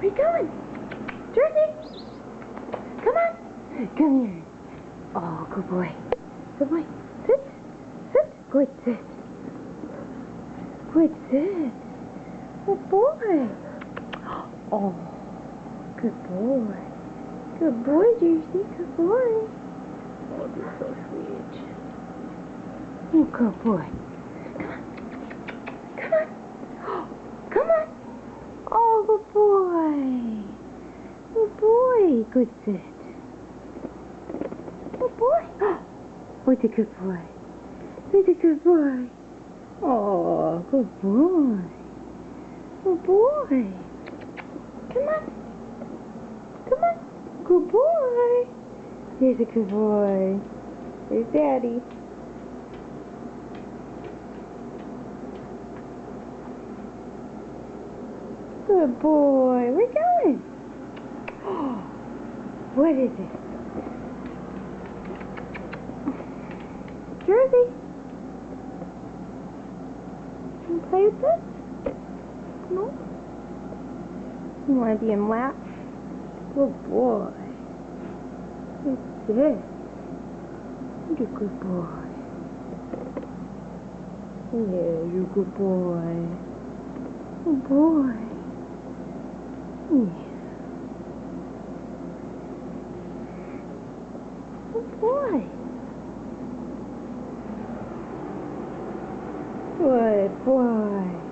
Where you going? Jersey! Come on! Come here. Oh, good boy. Good boy. Sit. Sit. Good sit. Good sit. Good boy. Oh, good boy. Good boy, Jersey. Good boy. Oh, you're so sweet. Oh, good boy. Come on. Come on. Come on. Oh, good boy. Good boy. Good sit. Good boy. What's a good boy? Who's a good boy? Oh, good boy. Good boy. Come on. Come on. Good boy. Here's a good boy. There's Daddy. Good boy. Where you going? Oh, what is it? Jersey. You want to play with this? No? You want to be in lap? Good boy. What's this? You're a good boy. Yeah, you're a good boy. Good boy. Yeah. Good boy. Good boy.